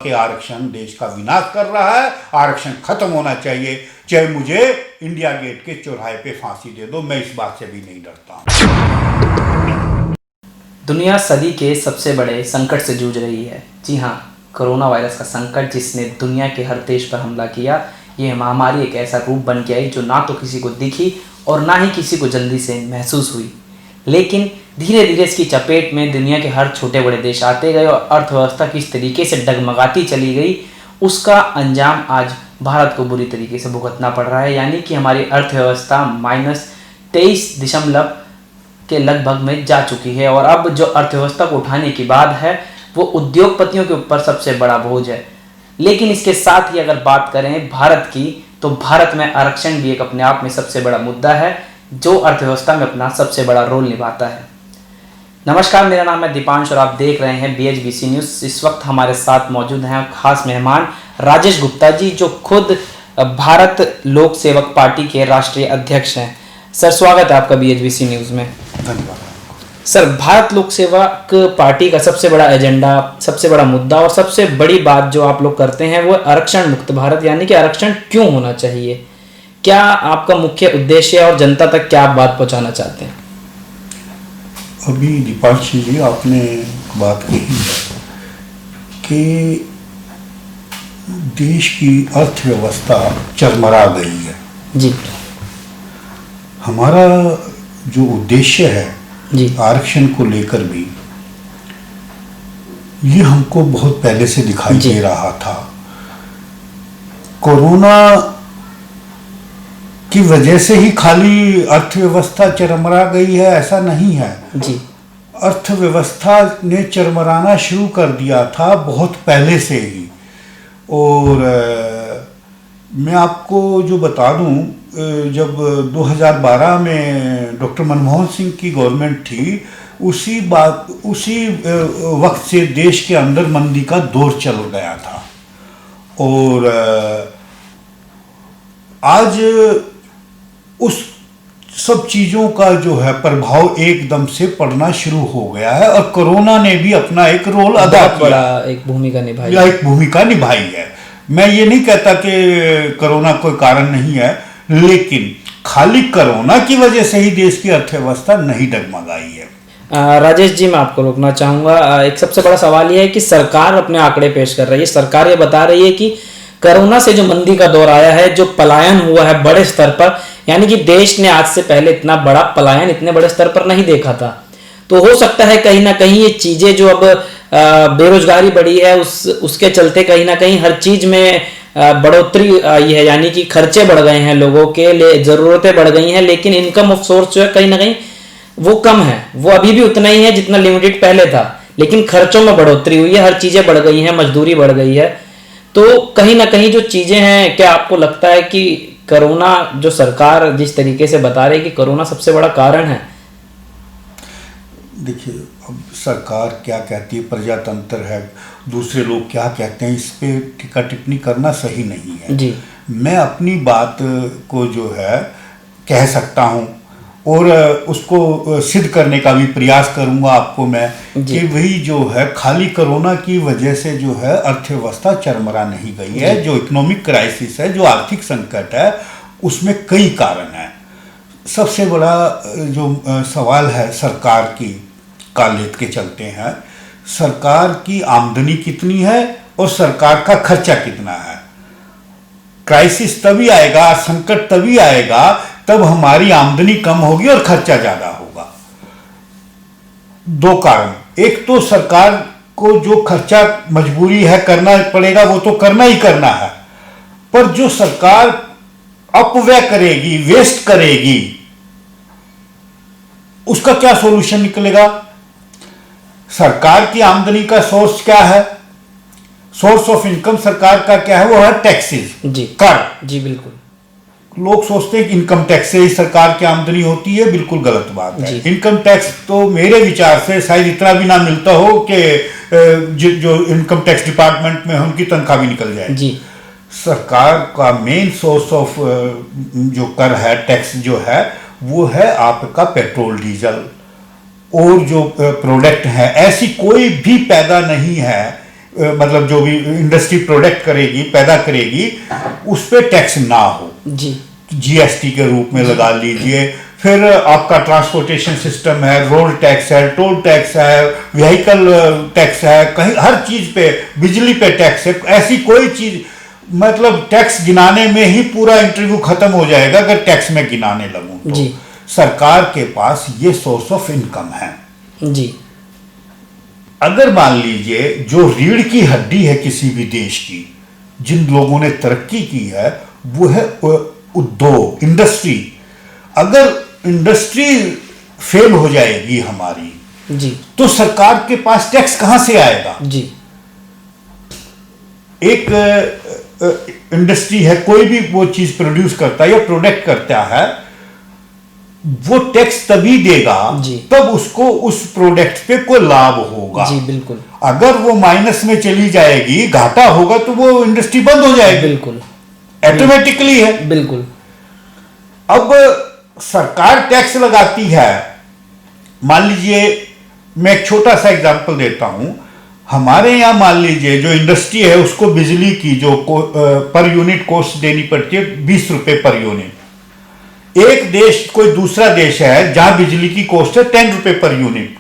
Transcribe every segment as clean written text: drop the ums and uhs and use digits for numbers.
कि आरक्षण देश का विनाश कर रहा है, आरक्षण खत्म होना चाहिए, चाहे मुझे इंडिया गेट के चौराहे पे फांसी दे दो, मैं इस बात से भी नहीं डरता। दुनिया सदी के सबसे बड़े संकट से जूझ रही है। जी हाँ, कोरोना वायरस का संकट जिसने दुनिया के हर देश पर हमला किया। ये महामारी एक ऐसा रूप बन के आई जो ना तो किसी को दिखी और ना ही किसी को जल्दी से महसूस हुई, लेकिन धीरे धीरे इसकी चपेट में दुनिया के हर छोटे बड़े देश आते गए और अर्थव्यवस्था किस तरीके से डगमगाती चली गई, उसका अंजाम आज भारत को बुरी तरीके से भुगतना पड़ रहा है। यानी कि हमारी अर्थव्यवस्था -23% के लगभग में जा चुकी है और अब जो अर्थव्यवस्था को उठाने की बात है वो उद्योगपतियों के ऊपर सबसे बड़ा बोझ है। लेकिन इसके साथ ही अगर बात करें भारत की, तो भारत में आरक्षण भी एक अपने आप में सबसे बड़ा मुद्दा है जो अर्थव्यवस्था में अपना सबसे बड़ा रोल निभाता है। नमस्कार, मेरा नाम है दीपांश और आप देख रहे हैं BHBC न्यूज़। इस वक्त हमारे साथ मौजूद हैं खास मेहमान राजेश गुप्ता जी, जो खुद भारत लोक सेवक पार्टी के राष्ट्रीय अध्यक्ष हैं। सर, स्वागत है आपका BHBC न्यूज़ में। धन्यवाद। सर, भारत लोक सेवक पार्टी का सबसे बड़ा एजेंडा, सबसे बड़ा मुद्दा और सबसे बड़ी बात जो आप लोग करते हैं वो आरक्षण मुक्त भारत, यानी कि आरक्षण क्यों होना चाहिए। क्या आपका मुख्य उद्देश्य है और जनता तक क्या आप बात पहुंचाना चाहते हैं? अभी दीपांश जी आपने बात कही कि देश की अर्थव्यवस्था चरमरा गई है। जी, हमारा जो उद्देश्य है जी, आरक्षण को लेकर भी ये हमको बहुत पहले से दिखाई दे रहा था। कोरोना की वजह से ही खाली अर्थव्यवस्था चरमरा गई है ऐसा नहीं है जी। अर्थव्यवस्था ने चरमराना शुरू कर दिया था बहुत पहले से ही। और मैं आपको जो बता दूं, जब 2012 में डॉक्टर मनमोहन सिंह की गवर्नमेंट थी, उसी वक्त से देश के अंदर मंदी का दौर चल गया था। और आज उस सब चीज़ों का जो है प्रभाव एकदम से पड़ना शुरू हो गया है और कोरोना ने भी अपना एक रोल अदा किया, बड़ा एक भूमिका निभाई है। मैं ये नहीं कहता कि कोरोना कोई कारण नहीं है, लेकिन खाली कोरोना की वजह से ही देश की अर्थव्यवस्था नहीं डगमगाई है। राजेश जी, मैं आपको रोकना चाहूँगा। एक सबसे बड़ा सवाल यह है कि सरकार अपने आंकड़े पेश कर रही है। सरकार ये बता रही है कि कोरोना से जो मंदी का दौर आया है, जो पलायन हुआ है बड़े स्तर पर, यानी कि देश ने आज से पहले इतना बड़ा पलायन इतने बड़े स्तर पर नहीं देखा था। तो हो सकता है कहीं ना कहीं ये चीज़ें जो अब बेरोजगारी बढ़ी है उसके चलते कहीं ना कहीं हर चीज़ में बढ़ोतरी आई है, यानी कि खर्चे बढ़ गए हैं, लोगों के लिए ज़रूरतें बढ़ गई हैं, लेकिन इनकम ऑफ सोर्स जो है कहीं ना कहीं वो कम है। वो अभी भी उतना ही है जितना लिमिटेड पहले था, लेकिन खर्चों में बढ़ोतरी हुई है, हर चीज़ें बढ़ गई हैं, मजदूरी बढ़ गई है। तो कहीं ना कहीं जो चीज़ें हैं, क्या आपको लगता है कि कोरोना, जो सरकार जिस तरीके से बता रही है कि कोरोना सबसे बड़ा कारण है? देखिए, अब सरकार क्या कहती है, प्रजातंत्र है, दूसरे लोग क्या कहते हैं, इस पे टीका टिप्पणी करना सही नहीं है जी। मैं अपनी बात को जो है कह सकता हूँ और उसको सिद्ध करने का भी प्रयास करूँगा आपको मैं कि वही जो है खाली कोरोना की वजह से जो है अर्थव्यवस्था चरमरा नहीं गई है। जो इकोनॉमिक क्राइसिस है, जो आर्थिक संकट है, उसमें कई कारण हैं। सबसे बड़ा जो सवाल है सरकार की का लेत के चलते हैं, सरकार की आमदनी कितनी है और सरकार का खर्चा कितना है। क्राइसिस तभी आएगा, संकट तभी आएगा तब हमारी आमदनी कम होगी और खर्चा ज्यादा होगा। दो कारण, एक तो सरकार को जो खर्चा मजबूरी है करना पड़ेगा, वो तो करना ही करना है, पर जो सरकार अपव्यय करेगी, वेस्ट करेगी, उसका क्या सॉल्यूशन निकलेगा। सरकार की आमदनी का सोर्स क्या है, सोर्स ऑफ इनकम सरकार का क्या है, वो है टैक्सेस, कर। जी बिल्कुल। लोग सोचते हैं कि इनकम टैक्स से ही सरकार की आमदनी होती है, बिल्कुल गलत बात है। इनकम टैक्स तो मेरे विचार से शायद इतना भी ना मिलता हो कि जो इनकम टैक्स डिपार्टमेंट में है उनकी तनख्वाह भी निकल जाए। जी। सरकार का मेन सोर्स ऑफ जो कर है, टैक्स जो है, वो है आपका पेट्रोल डीजल और जो प्रोडक्ट है, ऐसी कोई भी पैदा नहीं है, मतलब जो भी इंडस्ट्री प्रोडक्ट करेगी, पैदा करेगी, उस पर टैक्स ना हो। जी, जीएसटी के रूप में लगा लीजिए। फिर आपका ट्रांसपोर्टेशन सिस्टम है, रोड टैक्स है, टोल टैक्स है, व्हीकल टैक्स है, कहीं हर चीज पे, बिजली पे टैक्स है। ऐसी कोई चीज, मतलब टैक्स गिनाने में ही पूरा इंटरव्यू खत्म हो जाएगा अगर टैक्स में गिनाने लगूं तो। जी। सरकार के पास ये सोर्स ऑफ इनकम है। जी, अगर मान लीजिए जो रीढ़ की हड्डी है किसी भी देश की, जिन लोगों ने तरक्की की है, वो है उद्योग, इंडस्ट्री। अगर इंडस्ट्री फेल हो जाएगी हमारी, जी, तो सरकार के पास टैक्स कहां से आएगा? जी, एक इंडस्ट्री है, कोई भी वो चीज प्रोड्यूस करता है या प्रोडक्ट करता है, वो टैक्स तभी देगा जी। तब उसको उस प्रोडक्ट पे कोई लाभ होगा। जी, बिल्कुल, अगर वो माइनस में चली जाएगी, घाटा होगा, तो वो इंडस्ट्री बंद हो जाएगी, बिल्कुल, ऑटोमेटिकली है। बिल्कुल। अब सरकार टैक्स लगाती है, मान लीजिए मैं एक छोटा सा एग्जांपल देता हूं। हमारे यहां मान लीजिए जो इंडस्ट्री है, उसको बिजली की जो पर यूनिट कॉस्ट देनी पड़ती है 20 रुपए पर यूनिट। एक देश, कोई दूसरा देश है जहां बिजली की कॉस्ट है 10 रुपए पर यूनिट।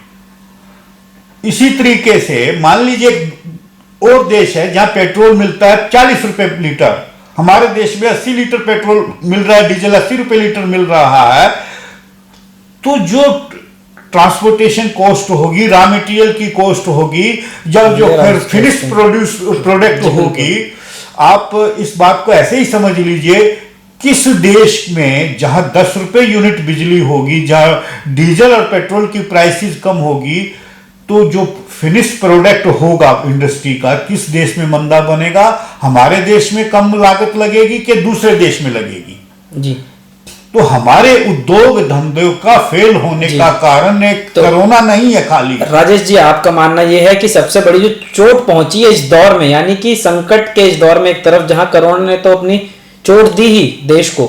इसी तरीके से मान लीजिए एक और देश है जहां पेट्रोल मिलता है 40 रुपए लीटर। हमारे देश में 80 लीटर पेट्रोल मिल रहा है, डीजल 80 रुपए लीटर मिल रहा है। तो जो ट्रांसपोर्टेशन कॉस्ट होगी, रॉ मटेरियल की कॉस्ट होगी, जब जो फिर फिनिश प्रोडक्ट होगी, आप इस बात को ऐसे ही समझ लीजिए, किस देश में जहां 10 रुपए यूनिट बिजली होगी, जहां डीजल और पेट्रोल की प्राइसेस कम होगी, तो जो फिनिश प्रोडक्ट होगा इंडस्ट्री का, किस देश में मंदा बनेगा? हमारे देश में कम लागत लगेगी कि दूसरे देश में लगेगी? जी। तो हमारे उद्योग धंधों का फेल होने का कारण एक कोरोना नहीं है खाली। राजेश जी, आपका मानना यह है कि सबसे बड़ी जो चोट पहुंची है इस दौर में, यानी कि संकट के इस दौर में, एक तरफ जहां कोरोना ने तो अपनी चोट दी ही देश को,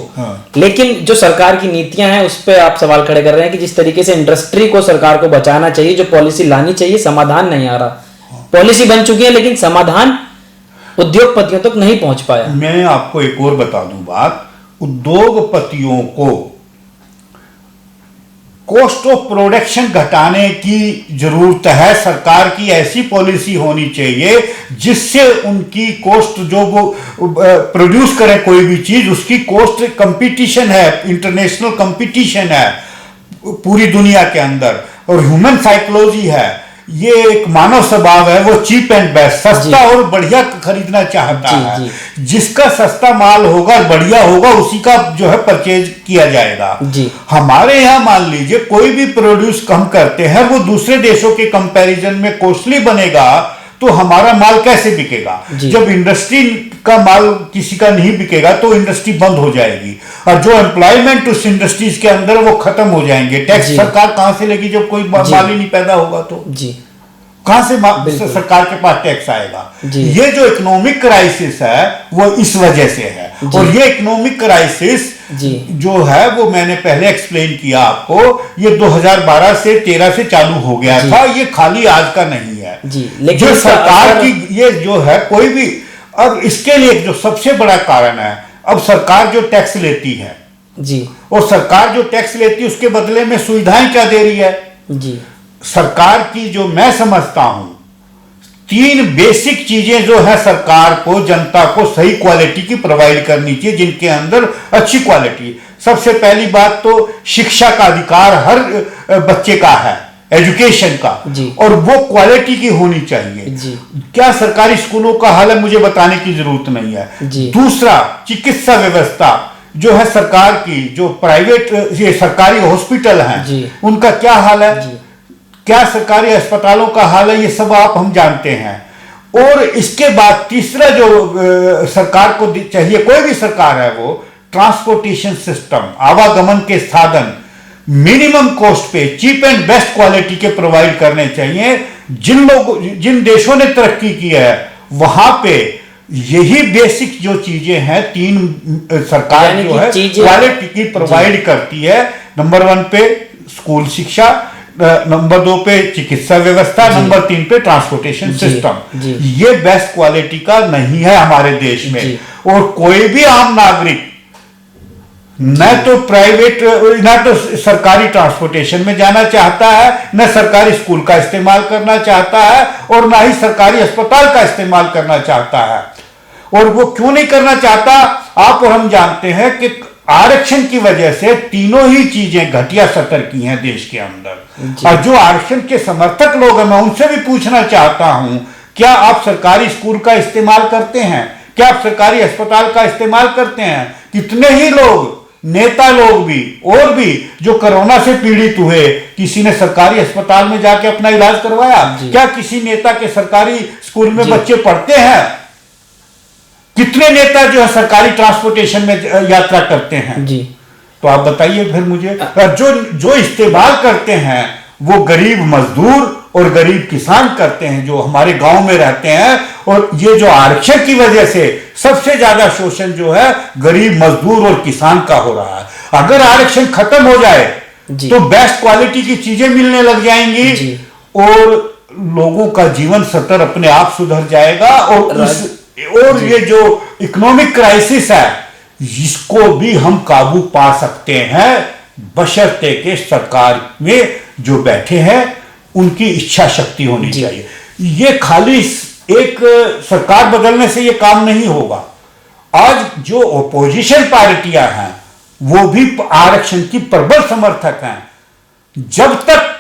लेकिन जो सरकार की नीतियां हैं उस पर आप सवाल खड़े कर रहे हैं कि जिस तरीके से इंडस्ट्री को सरकार को बचाना चाहिए, जो पॉलिसी लानी चाहिए, समाधान नहीं आ रहा। पॉलिसी बन चुकी है लेकिन समाधान उद्योगपतियों तक नहीं पहुंच पाया। मैं आपको एक और बता दूं बात, उद्योगपतियों को कॉस्ट ऑफ प्रोडक्शन घटाने की जरूरत है। सरकार की ऐसी पॉलिसी होनी चाहिए जिससे उनकी कॉस्ट, जो वो प्रोड्यूस करे कोई भी चीज, उसकी कॉस्ट, कंपटीशन है, इंटरनेशनल कंपटीशन है पूरी दुनिया के अंदर, और ह्यूमन साइकोलॉजी है, ये एक मानव स्वभाव है, वो चीप एंड बेस्ट, सस्ता और बढ़िया खरीदना चाहता है। जिसका सस्ता माल होगा, बढ़िया होगा, उसी का जो है परचेज किया जाएगा। हमारे यहाँ मान लीजिए कोई भी प्रोड्यूस हम करते हैं, वो दूसरे देशों के कंपैरिजन में कॉस्टली बनेगा, तो हमारा माल कैसे बिकेगा? जब इंडस्ट्री का माल किसी का नहीं बिकेगा तो इंडस्ट्री बंद हो जाएगी, और जो एम्प्लॉयमेंट उस इंडस्ट्रीज के अंदर वो खत्म हो जाएंगे। टैक्स सरकार कहां से लेगी जब कोई माल ही नहीं पैदा होगा? तो कहां से सरकार के पास टैक्स आएगा? ये जो इकोनॉमिक क्राइसिस है वो इस वजह से है, और ये इकोनॉमिक क्राइसिस जो है वो मैंने पहले एक्सप्लेन किया आपको, ये 2012 से 13 से चालू हो गया था, ये खाली आज का नहीं है। जो सरकार की ये जो है कोई भी, और इसके लिए जो सबसे बड़ा कारण है, अब सरकार जो टैक्स लेती है और सरकार जो टैक्स लेती है उसके बदले में सुविधाएं क्या दे रही है? सरकार की जो मैं समझता हूं 3 बेसिक चीजें जो है सरकार को, जनता को सही क्वालिटी की प्रोवाइड करनी चाहिए, जिनके अंदर अच्छी क्वालिटी। सबसे पहली बात तो शिक्षा का अधिकार हर बच्चे का है, एजुकेशन का, और वो क्वालिटी की होनी चाहिए। क्या सरकारी स्कूलों का हाल है मुझे बताने की जरूरत नहीं है। दूसरा, चिकित्सा व्यवस्था जो है सरकार की, जो प्राइवेट ये सरकारी हॉस्पिटल हैं उनका क्या हाल है, क्या सरकारी अस्पतालों का हाल है, ये सब हम जानते हैं। और इसके बाद तीसरा जो सरकार को चाहिए, कोई भी सरकार है वो, ट्रांसपोर्टेशन सिस्टम, आवागमन के साधन मिनिमम कॉस्ट पे, चीप एंड बेस्ट क्वालिटी के प्रोवाइड करने चाहिए। जिन देशों ने तरक्की की है वहां पे यही बेसिक जो चीजें हैं, 3 सरकार जो है क्वालिटी की प्रोवाइड करती है। नंबर 1 पे स्कूल शिक्षा, नंबर 2 पे चिकित्सा व्यवस्था, नंबर 3 पे ट्रांसपोर्टेशन सिस्टम। ये बेस्ट क्वालिटी का नहीं है हमारे देश में। और कोई भी आम नागरिक न तो प्राइवेट न तो सरकारी ट्रांसपोर्टेशन में जाना चाहता है, न सरकारी स्कूल का इस्तेमाल करना चाहता है, और ना ही सरकारी अस्पताल का इस्तेमाल करना चाहता है। और वो क्यों नहीं करना चाहता, आप और हम जानते हैं कि आरक्षण की वजह से तीनों ही चीजें घटिया सतर की हैं देश के अंदर। और जो आरक्षण के समर्थक लोग हैं, मैं उनसे भी पूछना चाहता हूं, क्या आप सरकारी स्कूल का इस्तेमाल करते हैं? क्या आप सरकारी अस्पताल का इस्तेमाल करते हैं? कितने ही लोग, नेता लोग भी और भी, जो कोरोना से पीड़ित हुए, किसी ने सरकारी अस्पताल में जाके अपना इलाज करवाया? क्या किसी नेता के सरकारी स्कूल में बच्चे पढ़ते हैं? कितने नेता जो है सरकारी ट्रांसपोर्टेशन में यात्रा करते हैं? जी, तो आप बताइए फिर मुझे। जो इस्तेमाल करते हैं वो गरीब मजदूर और गरीब किसान करते हैं, जो हमारे गांव में रहते हैं। और ये जो आरक्षण की वजह से सबसे ज्यादा शोषण जो है गरीब मजदूर और किसान का हो रहा है। अगर आरक्षण खत्म हो जाए तो बेस्ट क्वालिटी की चीजें मिलने लग जाएंगी और लोगों का जीवन स्तर अपने आप सुधर जाएगा। और ये जो इकोनॉमिक क्राइसिस है, इसको भी हम काबू पा सकते हैं, बशर्ते के सरकार में जो बैठे हैं उनकी इच्छा शक्ति होनी चाहिए। ये खाली एक सरकार बदलने से ये काम नहीं होगा। आज जो ओपोजिशन पार्टियां हैं वो भी आरक्षण की प्रबल समर्थक हैं। जब तक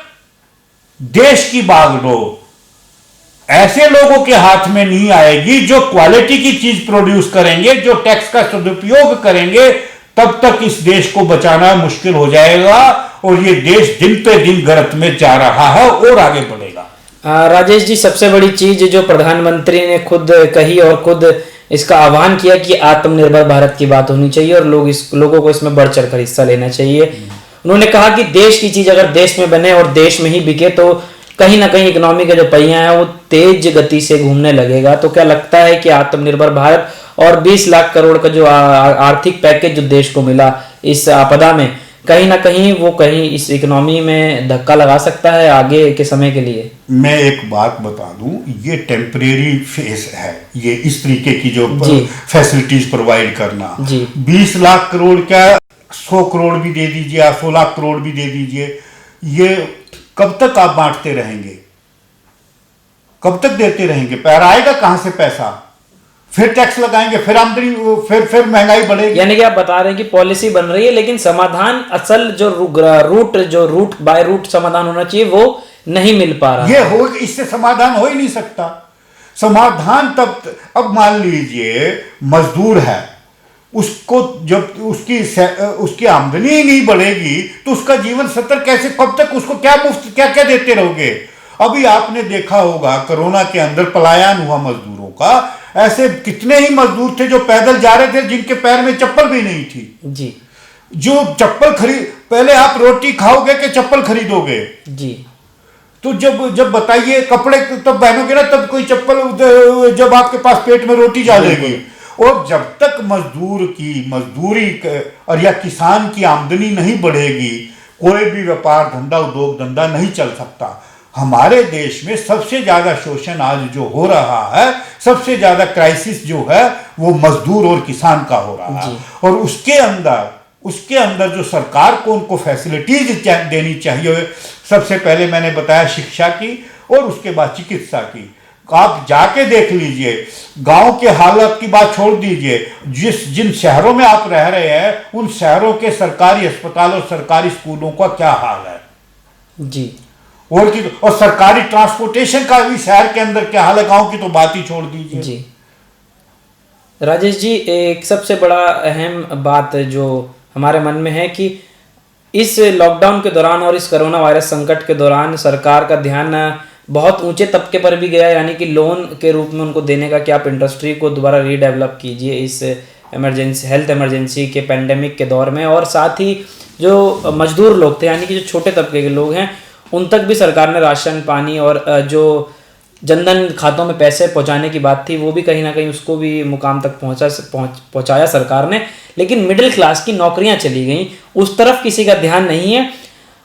देश की बागडोर ऐसे लोगों के हाथ में नहीं आएगी जो क्वालिटी की चीज प्रोड्यूस करेंगे, जो टैक्स का सदुपयोग करेंगे, तब तक इस देश को बचाना मुश्किल हो जाएगा। और ये देश दिन पे दिन गर्त में जा रहा है और आगे बढ़ेगा। राजेश जी, सबसे बड़ी चीज जो प्रधानमंत्री ने खुद कही और खुद इसका आह्वान किया कि आत्मनिर्भर भारत की बात होनी चाहिए और लोगों को इसमें बढ़ चढ़कर हिस्सा लेना चाहिए। उन्होंने कहा कि देश की चीज अगर देश में बने और देश में ही बिके तो कहीं ना कहीं इकोनॉमी का जो पहिया है वो तेज गति से घूमने लगेगा। तो क्या लगता है कि आत्मनिर्भर भारत और 20 लाख करोड़ का जो आर्थिक पैकेज जो देश को मिला इस आपदा में, कहीं ना कहीं वो कहीं इस इकोनॉमी में धक्का लगा सकता है आगे के समय के लिए? मैं एक बात बता दूं, ये टेम्परेरी फेस है, ये इस तरीके की जो फैसिलिटीज प्रोवाइड करना। 20 लाख करोड़ क्या, 100 करोड़ भी दे दीजिए, 100 लाख करोड़ भी दे दीजिए, ये कब तक आप बांटते रहेंगे? कब तक देते रहेंगे? पैर आएगा कहां से पैसा? फिर टैक्स लगाएंगे, फिर आमदनी, फिर महंगाई बढ़ेगी। यानी कि आप बता रहे हैं कि पॉलिसी बन रही है लेकिन समाधान, असल जो रूट बाय रूट समाधान होना चाहिए वो नहीं मिल पा रहा। ये हो, इससे समाधान हो ही नहीं सकता। समाधान तब, अब मान लीजिए मजदूर है, उसको जब उसकी आमदनी ही नहीं बढ़ेगी तो उसका जीवन स्तर कैसे, कब तक उसको क्या मुफ्त क्या क्या देते रहोगे? अभी आपने देखा होगा कोरोना के अंदर पलायन हुआ मजदूरों का। ऐसे कितने ही मजदूर थे जो पैदल जा रहे थे, जिनके पैर में चप्पल भी नहीं थी। जी, जो चप्पल खरीद, पहले आप रोटी खाओगे कि चप्पल खरीदोगे? जी, तो जब बताइए कपड़े तब पहनोगे ना, तब कोई चप्पल, जब आपके पास पेट में रोटी डालेगी। और जब तक मजदूर की मजदूरी और या किसान की आमदनी नहीं बढ़ेगी, कोई भी व्यापार धंधा, उद्योग धंधा नहीं चल सकता। हमारे देश में सबसे ज्यादा शोषण आज जो हो रहा है, सबसे ज्यादा क्राइसिस जो है वो मजदूर और किसान का हो रहा है। और उसके अंदर जो सरकार को उनको फैसिलिटीज देनी चाहिए, सबसे पहले मैंने बताया शिक्षा की और उसके बाद चिकित्सा की। आप जाके देख लीजिए, गांव के हालत की बात छोड़ दीजिए, जिन शहरों में आप रह रहे हैं उन शहरों के सरकारी अस्पताल और सरकारी स्कूलों का क्या हाल है। जी, और सरकारी ट्रांसपोर्टेशन का भी शहर के अंदर क्या हाल है, गांव की तो बात ही छोड़ दीजिए। जी, राजेश जी, एक सबसे बड़ा अहम बात जो हमारे मन में है कि इस लॉकडाउन के दौरान और इस कोरोना वायरस संकट के दौरान सरकार का ध्यान बहुत ऊंचे तबके पर भी गया, यानी कि लोन के रूप में उनको देने का कि आप इंडस्ट्री को दोबारा रीडेवलप कीजिए इस हेल्थ इमरजेंसी के पेंडेमिक के दौर में। और साथ ही जो मजदूर लोग थे, यानी कि जो छोटे तबके के लोग हैं, उन तक भी सरकार ने राशन पानी और जो जनधन खातों में पैसे पहुंचाने की बात थी, वो भी कहीं ना कहीं उसको भी मुकाम तक पहुंचाया सरकार ने, लेकिन मिडिल क्लास की नौकरियां चली गई, उस तरफ किसी का ध्यान नहीं है।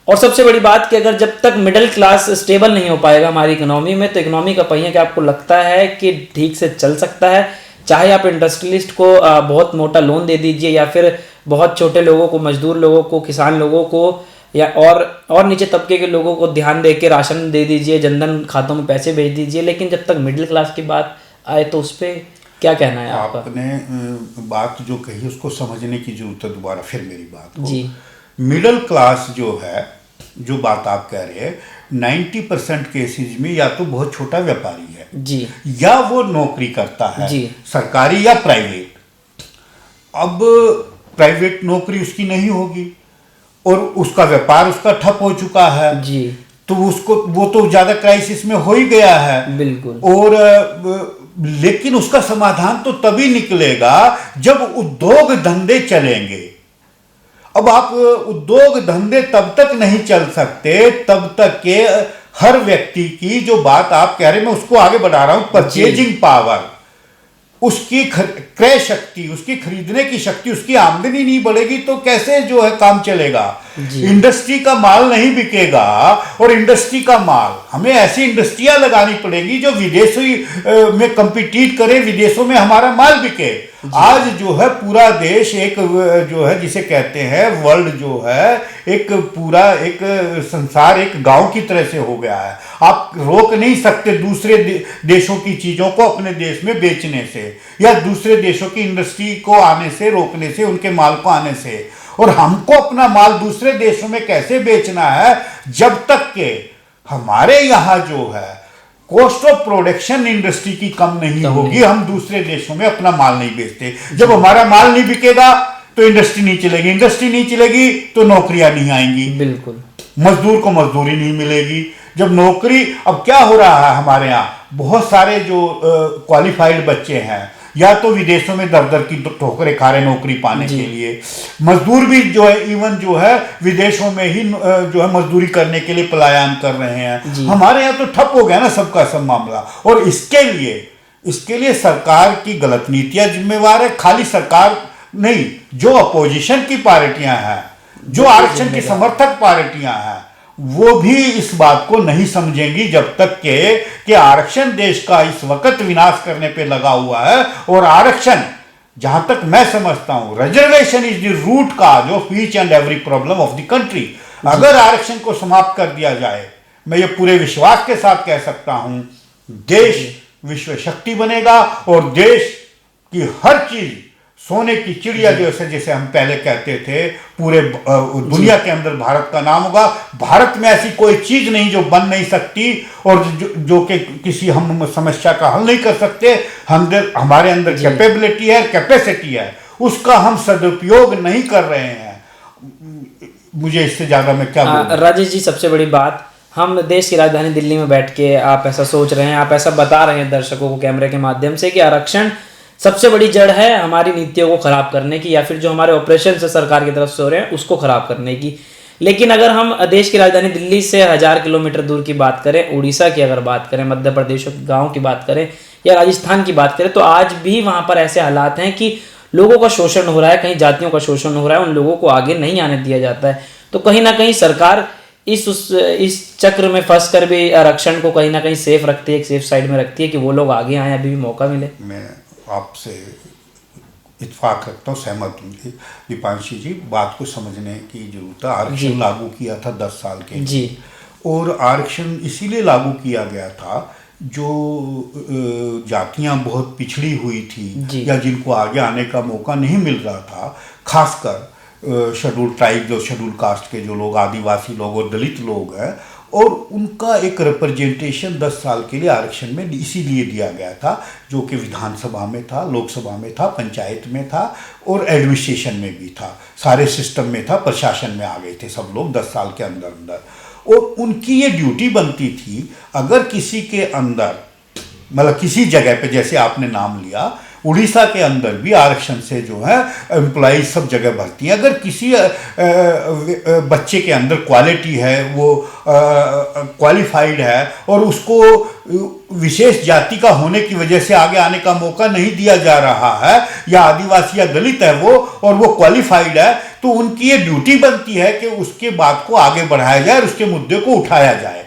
और सबसे बड़ी बात कि अगर जब तक मिडिल क्लास स्टेबल नहीं हो पाएगा हमारी इकोनॉमी में, तो इकोनॉमी का पहिया क्या आपको लगता है कि ठीक से चल सकता है? चाहे आप इंडस्ट्रियलिस्ट को बहुत मोटा लोन दे दीजिए, या फिर बहुत छोटे लोगों को, मजदूर लोगों को, किसान लोगों को, या और नीचे तबके के लोगों को ध्यान दे के राशन दे दीजिए, जनधन खातों में पैसे भेज दीजिए, लेकिन जब तक मिडिल क्लास की बात आए तो उस पर क्या कहना है आपका? आपने बात जो कही उसको समझने की जरूरत है, दोबारा फिर मेरी बात को। जी। मिडिल क्लास जो है, जो बात आप कह रहे हैं, 90% केसेज में या तो बहुत छोटा व्यापारी है जी, या वो नौकरी करता है जी, सरकारी या प्राइवेट। अब प्राइवेट नौकरी उसकी नहीं होगी और उसका व्यापार उसका ठप हो चुका है जी, तो उसको वो तो ज्यादा क्राइसिस में हो ही गया है। बिल्कुल। और लेकिन उसका समाधान तो तभी निकलेगा जब उद्योग धंधे चलेंगे। अब आप उद्योग धंधे तब तक नहीं चल सकते तब तक के हर व्यक्ति की जो बात आप कह रहे हैं, मैं उसको आगे बढ़ा रहा हूं, परचेजिंग पावर, उसकी क्रय शक्ति, उसकी खरीदने की शक्ति, उसकी आमदनी नहीं बढ़ेगी तो कैसे जो है काम चलेगा। इंडस्ट्री का माल नहीं बिकेगा और इंडस्ट्री का माल हमें ऐसी इंडस्ट्रियां लगानी पड़ेगी जो विदेशी में कंपीट करे, विदेशों में हमारा माल बिके। आज जो है पूरा देश एक जो है जिसे कहते हैं वर्ल्ड जो है, एक पूरा एक संसार एक गांव की तरह से हो गया है। आप रोक नहीं सकते दूसरे देशों की चीजों को अपने देश में बेचने से, या दूसरे देशों की इंडस्ट्री को आने से रोकने से, उनके माल को आने से। और हमको अपना माल दूसरे देशों में कैसे बेचना है, जब तक के हमारे यहाँ जो है कॉस्ट ऑफ प्रोडक्शन इंडस्ट्री की कम नहीं होगी, हम दूसरे देशों में अपना माल नहीं बेचते। जब हमारा माल नहीं बिकेगा तो इंडस्ट्री नहीं चलेगी, इंडस्ट्री नहीं चलेगी तो नौकरियां नहीं आएंगी, बिल्कुल, मजदूर को मजदूरी नहीं मिलेगी। जब नौकरी, अब क्या हो रहा है हमारे यहाँ, बहुत सारे जो क्वालिफाइड बच्चे हैं या तो विदेशों में दर दर की ठोकरें खा रहे नौकरी पाने के लिए, मजदूर भी जो है इवन जो है विदेशों में ही जो है मजदूरी करने के लिए पलायन कर रहे हैं। हमारे यहाँ तो ठप हो गया ना सबका सब मामला। और इसके लिए सरकार की गलत नीतियां जिम्मेवार है। खाली सरकार नहीं, जो अपोजिशन की पार्टियां हैं, जो आरक्षण की समर्थक पार्टियां हैं, वो भी इस बात को नहीं समझेंगी जब तक कि आरक्षण देश का इस वक्त विनाश करने पे लगा हुआ है। और आरक्षण, जहां तक मैं समझता हूं, reservation is the root cause of each and every problem of the country. अगर आरक्षण को समाप्त कर दिया जाए, मैं ये पूरे विश्वास के साथ कह सकता हूं, देश विश्व शक्ति बनेगा और देश की हर चीज सोने की चिड़िया जैसे हम पहले कहते थे, पूरे दुनिया के अंदर भारत का नाम होगा। भारत में ऐसी कोई चीज नहीं जो बन नहीं सकती और जो कि किसी हम समस्या का हल नहीं कर सकते। हमारे अंदर कैपेबिलिटी है, कैपेसिटी है, उसका हम सदुपयोग नहीं कर रहे हैं। मुझे इससे ज्यादा मैं क्या बोलूं। राजेश जी, सबसे बड़ी बात, हम देश की राजधानी दिल्ली में बैठ के आप ऐसा सोच रहे हैं, आप ऐसा बता रहे हैं दर्शकों को कैमरे के माध्यम से कि आरक्षण सबसे बड़ी जड़ है हमारी नीतियों को खराब करने की, या फिर जो हमारे ऑपरेशन से सरकार की तरफ से हो रहे हैं उसको खराब करने की। लेकिन अगर हम देश की राजधानी दिल्ली से 1000 किलोमीटर दूर की बात करें, उड़ीसा की अगर बात करें, मध्य प्रदेश के गाँव की बात करें या राजस्थान की बात करें, तो आज भी वहाँ पर ऐसे हालात हैं कि लोगों का शोषण हो रहा है, कहीं जातियों का शोषण हो रहा है, उन लोगों को आगे नहीं आने दिया जाता है। तो कहीं ना कहीं सरकार इस चक्र में फंस कर भी आरक्षण को कहीं ना कहीं सेफ रखती है, एक सेफ साइड में रखती है कि वो लोग आगे आए, अभी भी मौका मिले। मैं आपसे इत्फाक रखता हूँ, सहमत हूँ दीपांशी जी। बात को समझने की जरूरत है। आरक्षण लागू किया था 10 साल के जी, और आरक्षण इसीलिए लागू किया गया था जो जातियां बहुत पिछड़ी हुई थी या जिनको आगे आने का मौका नहीं मिल रहा था, खासकर शेड्यूल ट्राइब, जो शेड्यूल कास्ट के जो लोग, आदिवासी लोग और दलित लोग हैं, और उनका एक रिप्रेजेंटेशन 10 साल के लिए आरक्षण में इसीलिए दिया गया था, जो कि विधानसभा में था, लोकसभा में था, पंचायत में था और एडमिनिस्ट्रेशन में भी था, सारे सिस्टम में था, प्रशासन में आ गए थे सब लोग 10 साल के अंदर अंदर। और उनकी ये ड्यूटी बनती थी, अगर किसी के अंदर मतलब किसी जगह पे, जैसे आपने नाम लिया, उड़ीसा के अंदर भी आरक्षण से जो है एम्प्लॉय सब जगह भर्ती है। अगर किसी बच्चे के अंदर क्वालिटी है, वो क्वालिफाइड है और उसको विशेष जाति का होने की वजह से आगे आने का मौका नहीं दिया जा रहा है, या आदिवासी या दलित है वो और वो क्वालिफाइड है, तो उनकी ये ड्यूटी बनती है कि उसके बात को आगे बढ़ाया जाए और उसके मुद्दे को उठाया जाए।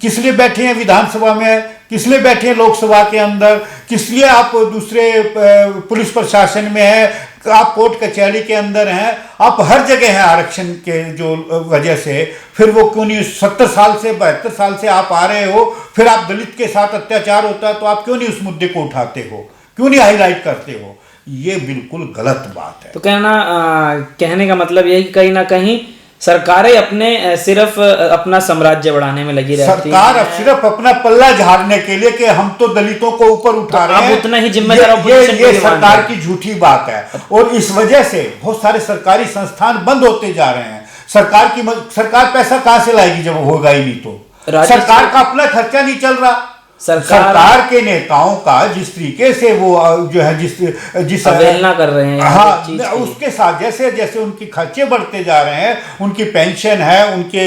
किस लिए बैठे हैं विधानसभा में, किस लिए बैठे हैं लोकसभा के अंदर, किस लिए आप दूसरे पुलिस प्रशासन में हैं, आप कोर्ट कचहरी के अंदर हैं, आप हर जगह हैं आरक्षण के जो वजह से। फिर वो क्यों नहीं 70 साल से 72 साल से आप आ रहे हो, फिर आप दलित के साथ अत्याचार होता है तो आप क्यों नहीं उस मुद्दे को उठाते हो, क्यों नहीं हाईलाइट करते हो? ये बिल्कुल गलत बात है। तो कहने का मतलब ये है कि कहीं ना कहीं सरकारें अपने सिर्फ अपना साम्राज्य बढ़ाने में लगी रहती हैं। सरकार अब सिर्फ अपना पल्ला झाड़ने के लिए कि हम तो दलितों को ऊपर उठा रहे हैं, आप उतना ही जिम्मेदार ये सरकार की झूठी बात है। और इस वजह से बहुत सारे सरकारी संस्थान बंद होते जा रहे हैं। सरकार पैसा कहां से लाएगी जब होगा ही नहीं तो? सरकार का अपना खर्चा नहीं चल रहा। सरकार के नेताओं का जिस तरीके से वो जो है जिस अवहेलना कर रहे हैं, हाँ, उसके साथ जैसे जैसे उनके खर्चे बढ़ते जा रहे हैं, उनकी पेंशन है, उनके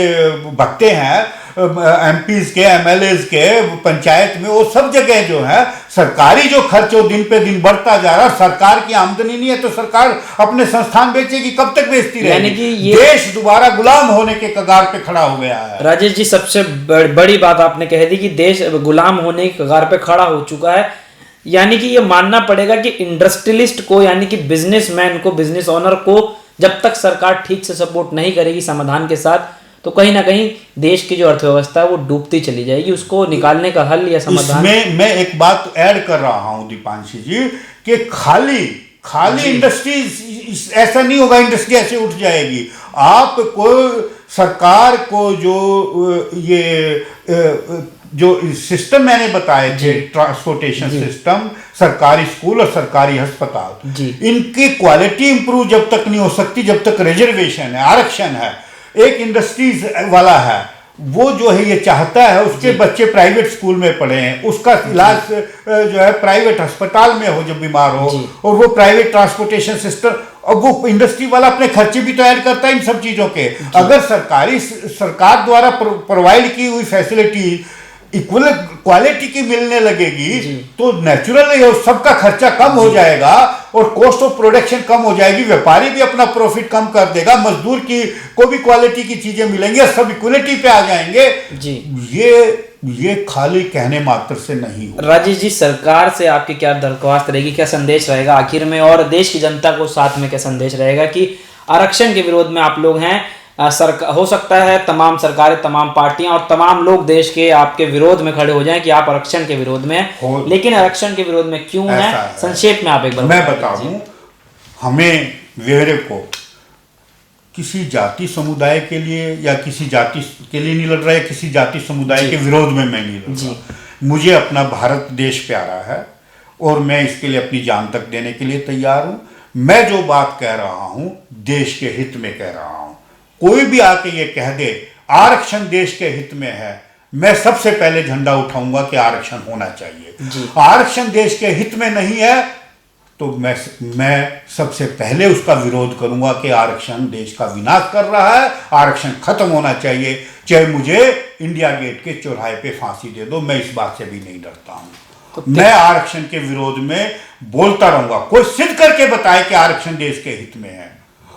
भत्ते हैं एमपीज के, एमएलएज के, पंचायत में, वो सब जगह जो है सरकारी जो खर्च वो दिन पे दिन बढ़ता जा रहा है। सरकार की आमदनी नहीं है तो सरकार अपने संस्थान बेचेगी, कब तक बेचती रहेगी? यानी कि ये देश दोबारा गुलाम होने के कगार पे खड़ा हो गया है। राजेश जी, सबसे बड़ी बात आपने कह दी कि देश गुलाम होने के कगार पे खड़ा हो चुका है। यानी कि ये मानना पड़ेगा कि इंडस्ट्रियलिस्ट को, यानी कि बिजनेसमैन को, बिजनेस ओनर को जब तक सरकार ठीक से सपोर्ट नहीं करेगी समाधान के साथ, तो कहीं ना कहीं देश की जो अर्थव्यवस्था है वो डूबती चली जाएगी। उसको निकालने का हल या समाधान, इसमें मैं एक बात ऐड कर रहा हूं दीपांशी जी, कि खाली इंडस्ट्री ऐसा नहीं होगा, इंडस्ट्री ऐसे उठ जाएगी। आपको सरकार को जो सिस्टम मैंने बताए थे, ट्रांसपोर्टेशन सिस्टम, सरकारी स्कूल और सरकारी अस्पताल, इनकी क्वालिटी इंप्रूव जब तक नहीं हो सकती जब तक रिजर्वेशन है, आरक्षण है। एक इंडस्ट्रीज वाला है, वो जो है ये चाहता है उसके बच्चे प्राइवेट स्कूल में पढ़े हैं, उसका इलाज जो है प्राइवेट अस्पताल में हो जब बीमार हो, और वो प्राइवेट ट्रांसपोर्टेशन सिस्टम, और वो इंडस्ट्री वाला अपने खर्चे भी तैयार करता है इन सब चीजों के। अगर सरकार द्वारा प्रोवाइड की हुई फैसिलिटी इक्वल क्वालिटी की मिलने लगेगी तो नेचुरली सबका खर्चा कम हो जाएगा और कॉस्ट ऑफ प्रोडक्शन कम हो जाएगी, व्यापारी भी अपना प्रॉफिट कम कर देगा, मजदूर को भी क्वालिटी की चीजें मिलेंगी, सब इक्वलिटी पे आ जाएंगे जी। ये खाली कहने मात्र से नहीं हो। राजेश जी, सरकार से आपकी क्या दरख्वास्त रहेगी, क्या संदेश रहेगा आखिर में, और देश की जनता को साथ में क्या संदेश रहेगा कि आरक्षण के विरोध में आप लोग हैं? हो सकता है तमाम सरकारें, तमाम पार्टियां और तमाम लोग देश के आपके विरोध में खड़े हो जाएं कि आप आरक्षण के विरोध में हैं, लेकिन आरक्षण के विरोध में क्यों है? संक्षेप में आप एक बार मैं बता दूं, हमें वेरे को किसी जाति समुदाय के लिए या किसी जाति के लिए नहीं लड़ रहा है, किसी जाति समुदाय के विरोध में मैं नहीं लड़ रहा। मुझे अपना भारत देश प्यारा है और मैं इसके लिए अपनी जान तक देने के लिए तैयार हूं। मैं जो बात कह रहा हूं देश के हित में कह रहा हूं। कोई भी आके ये कह दे आरक्षण देश के हित में है, मैं सबसे पहले झंडा उठाऊंगा कि आरक्षण होना चाहिए। आरक्षण देश के हित में नहीं है तो मैं सबसे पहले उसका विरोध करूंगा कि आरक्षण देश का विनाश कर रहा है, आरक्षण खत्म होना चाहिए। चाहे मुझे इंडिया गेट के चौराहे पे फांसी दे दो, मैं इस बात से भी नहीं डरता हूं। तो मैं आरक्षण के विरोध में बोलता रहूंगा। कोई सिद्ध करके बताए कि आरक्षण देश के हित में है,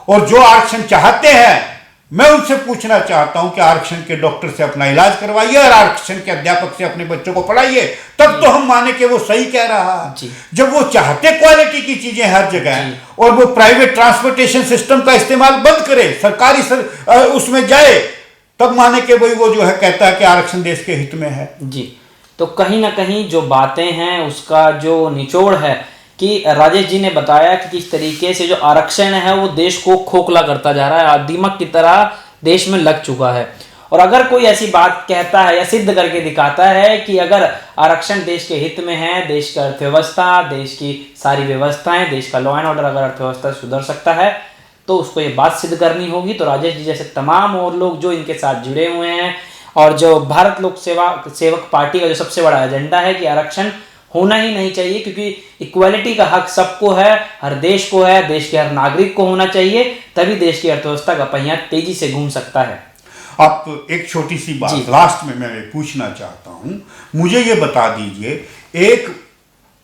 और जो आरक्षण चाहते हैं मैं उनसे पूछना चाहता हूं कि आरक्षण के डॉक्टर से अपना इलाज करवाइए और आरक्षण के अध्यापक से अपने बच्चों को पढ़ाइए, तब तो हम माने कि वो सही कह रहा है। जब वो चाहते क्वालिटी की चीजें हर जगह और वो प्राइवेट ट्रांसपोर्टेशन सिस्टम का इस्तेमाल बंद करे, सरकारी उसमें जाए, तब माने कि भाई वो जो है कहता है कि आरक्षण देश के हित में है। जी, तो कहीं ना कहीं जो बातें हैं उसका जो निचोड़ है कि राजेश जी ने बताया कि किस तरीके से जो आरक्षण है वो देश को खोखला करता जा रहा है, दीमक की तरह देश में लग चुका है। और अगर कोई ऐसी बात कहता है या सिद्ध करके दिखाता है कि अगर आरक्षण देश के हित में है, देश की अर्थव्यवस्था, देश की सारी व्यवस्थाएं, देश का लॉ एंड ऑर्डर अगर अर्थव्यवस्था सुधर सकता है, तो उसको ये बात सिद्ध करनी होगी। तो राजेश जी जैसे तमाम और लोग जो इनके साथ जुड़े हुए हैं, और जो भारत लोक सेवक पार्टी का जो सबसे बड़ा एजेंडा है कि आरक्षण होना ही नहीं चाहिए, क्योंकि इक्वालिटी का हक सबको है, हर देश को है, देश के हर नागरिक को होना चाहिए, तभी देश की अर्थव्यवस्था का पहिया तेजी से घूम सकता है। आप एक छोटी सी बात लास्ट में मैं पूछना चाहता हूं, मुझे ये बता दीजिए, एक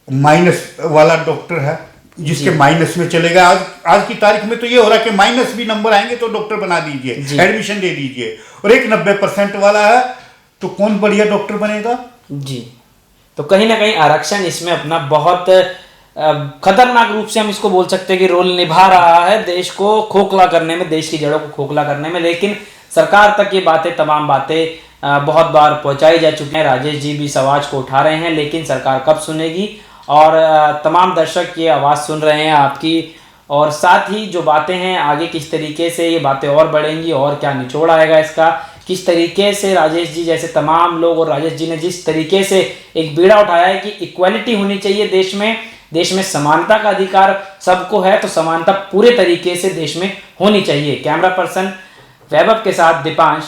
माइनस वाला डॉक्टर है जिसके माइनस में चलेगा, आज की तारीख में तो ये हो रहा है कि माइनस भी नंबर आएंगे तो डॉक्टर बना दीजिए, एडमिशन दे दीजिए, और एक 90% वाला है तो कौन बढ़िया डॉक्टर बनेगा? जी, तो कहीं ना कहीं आरक्षण इसमें अपना बहुत खतरनाक रूप से हम इसको बोल सकते हैं कि रोल निभा रहा है, देश को खोखला करने में, देश की जड़ों को खोखला करने में। लेकिन सरकार तक ये बातें, तमाम बातें बहुत बार पहुंचाई जा चुकी हैं, राजेश जी भी इस आवाज को उठा रहे हैं, लेकिन सरकार कब सुनेगी? और तमाम दर्शक ये आवाज़ सुन रहे हैं आपकी, और साथ ही जो बातें हैं आगे किस तरीके से ये बातें और बढ़ेंगी और क्या निचोड़ आएगा इसका, किस तरीके से राजेश जी जैसे तमाम लोग, और राजेश जी ने जिस तरीके से एक बीड़ा उठाया है कि इक्वालिटी होनी चाहिए देश में समानता का अधिकार सबको है, तो समानता पूरे तरीके से देश में होनी चाहिए। कैमरा पर्सन वैभव के साथ दीपांश,